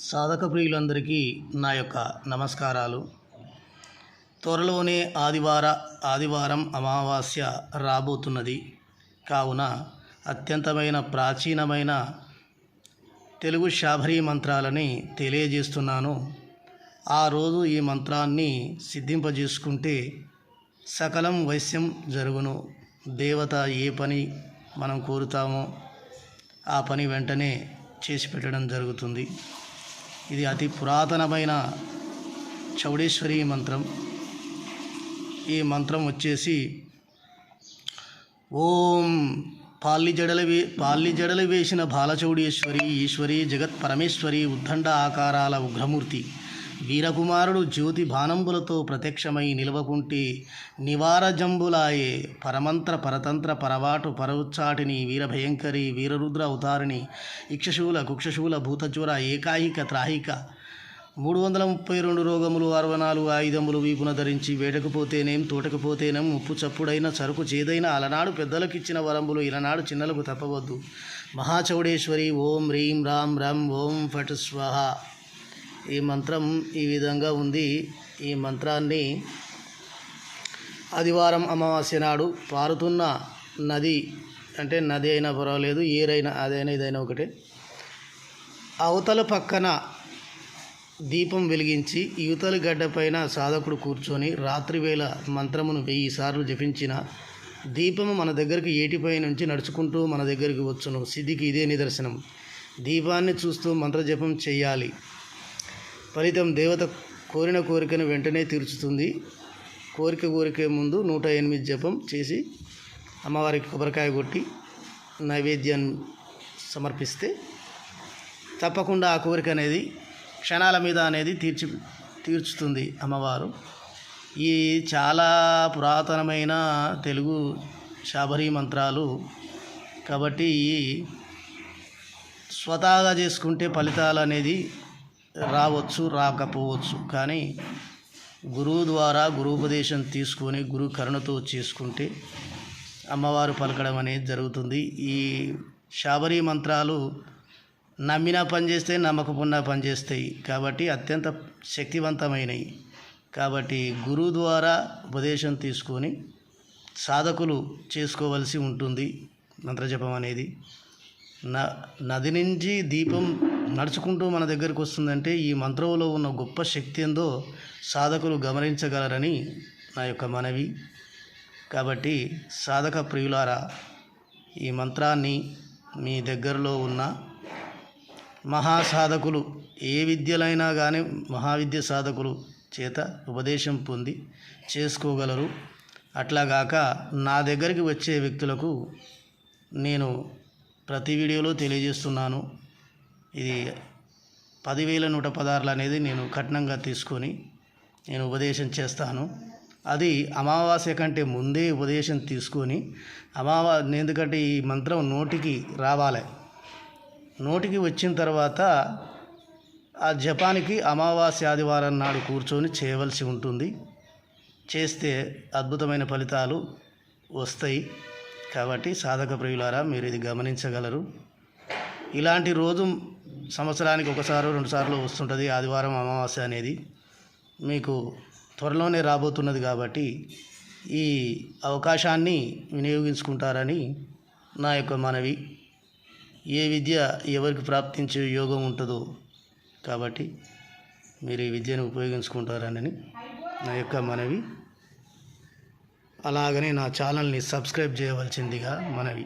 సాధక ప్రియులందరికీ నా యొక్క నమస్కారాలు. త్వరలోనే ఆదివారం అమావాస్య రాబోతున్నది. కావున అత్యంతమైన ప్రాచీనమైన తెలుగు శాబరీ మంత్రాలని తెలియజేస్తున్నాను. ఆ రోజు ఈ మంత్రాన్ని సిద్ధింపజేసుకుంటే సకలం వైశ్యం జరుగును. దేవత ఏ పని మనం కోరుతామో ఆ పని వెంటనే చేసి పెట్టడం జరుగుతుంది. ఇది అతి పురాతనమైన చౌడేశ్వరి మంత్రం. ఈ మంత్రం వచ్చేసి ఓం పాల్లి జడలు వేసిన బాలచౌడేశ్వరి ఈశ్వరి జగత్ పరమేశ్వరి ఉద్దండ ఆకారాల ఉగ్రమూర్తి వీరకుమారుడు జ్యోతి బాణంబులతో ప్రత్యక్షమై నిలవకుంటే నివారజంబులాయే పరమంత్ర పరతంత్ర పరవాటు పరవుచ్చాటిని వీరభయంకరి వీరరుద్ర అవతారిణి ఇక్షశూల కుక్షశూల భూతజ్వర ఏకాయిక త్రాహిక 332 రోగములు 64 ఆయుధములు వీపున ధరించి వేటకపోతేనేం తోటకపోతేనేం ఉప్పు చప్పుడైన సరుకు చేదైన అలనాడు పెద్దలకిచ్చిన వరంబులు ఇలనాడు చిన్నలకు తప్పవద్దు. మహాచౌడేశ్వరి ఓం హ్రీం రాం రం ఓం ఫట్ స్వహ. ఈ మంత్రం ఈ విధంగా ఉంది. ఈ మంత్రాన్ని ఆదివారం అమావాస్య నాడు పారుతున్న నది, అంటే నది అయినా పర్వాలేదు, ఏరైనా అదైనా ఇదైనా ఒకటే, అవతల పక్కన దీపం వెలిగించి యువతల గడ్డపైన సాధకుడు కూర్చొని రాత్రివేళ మంత్రమును 1000 సార్లు జపించిన దీపము మన దగ్గరికి ఏటిపై నుంచి నడుచుకుంటూ మన దగ్గరికి వచ్చును. సిద్ధికి ఇదే నిదర్శనం. దీపాన్ని చూస్తూ మంత్రజపం చేయాలి. ఫలితం దేవత కోరిన కోరికను వెంటనే తీర్చుతుంది. కోరికే ముందు 108 జపం చేసి అమ్మవారికి కొబ్బరికాయ కొట్టి నైవేద్యాన్ని సమర్పిస్తే తప్పకుండా ఆ కోరిక అనేది క్షణాల మీద అనేది తీర్చుతుంది అమ్మవారు. ఈ చాలా పురాతనమైన తెలుగు శాబరీ మంత్రాలు కాబట్టి స్వతహాగా చేసుకుంటే ఫలితాలు అనేది రావచ్చు, రాకపోవచ్చు. కానీ గురువు ద్వారా గురువుపదేశం తీసుకొని గురు కరుణతో చేసుకుంటే అమ్మవారు పలకడం అనేది జరుగుతుంది. ఈ శాబరీ మంత్రాలు నమ్మినా పనిచేస్తాయి, నమ్మకపోయినా పనిచేస్తాయి. కాబట్టి అత్యంత శక్తివంతమైనవి. కాబట్టి గురువు ద్వారా ఉపదేశం తీసుకొని సాధకులు చేసుకోవలసి ఉంటుంది మంత్రజపం అనేది. నది నుంచి దీపం నడుచుకుంటూ మన దగ్గరికి వస్తుందంటే ఈ మంత్రంలో ఉన్న గొప్ప శక్తి ఏందో సాధకులు గమనించగలరని నా యొక్క మనవి. కాబట్టి సాధక ప్రియులారా, ఈ మంత్రాన్ని మీ దగ్గరలో ఉన్న మహాసాధకులు, ఏ విద్యలైనా కానీ మహావిద్య సాధకులు చేత ఉపదేశం పొంది చేసుకోగలరు. అట్లాగాక నా దగ్గరికి వచ్చే వ్యక్తులకు నేను ప్రతి వీడియోలో తెలియజేస్తున్నాను. ఇది 10,116 అనేది నేను కఠినంగా తీసుకొని నేను ఉపదేశం చేస్తాను. అది అమావాస్య కంటే ముందే ఉపదేశం తీసుకొని ఎందుకంటే ఈ మంత్రం నోటికి రావాలి. నోటికి వచ్చిన తర్వాత ఆ జపానికి అమావాస్య ఆదివారం నాడు కూర్చొని చేయవలసి ఉంటుంది. చేస్తే అద్భుతమైన ఫలితాలు వస్తాయి. కాబట్టి సాధక ప్రియులారా, మీరు ఇది గమనించగలరు. ఇలాంటి రోజు సంవత్సరానికి 1-2 సార్లు వస్తుంటుంది ఆదివారం అమావాస్య అనేది. మీకు త్వరలోనే రాబోతున్నది కాబట్టి ఈ అవకాశాన్ని వినియోగించుకుంటారని నా యొక్క మనవి. ఏ విద్య ఎవరికి ప్రాప్తించే యోగం ఉంటుందో కాబట్టి మీరు ఈ విద్యను ఉపయోగించుకుంటారని నా యొక్క మనవి. అలాగనే నా ఛానల్ని సబ్స్క్రైబ్ చేయవలసిందిగా మనవి.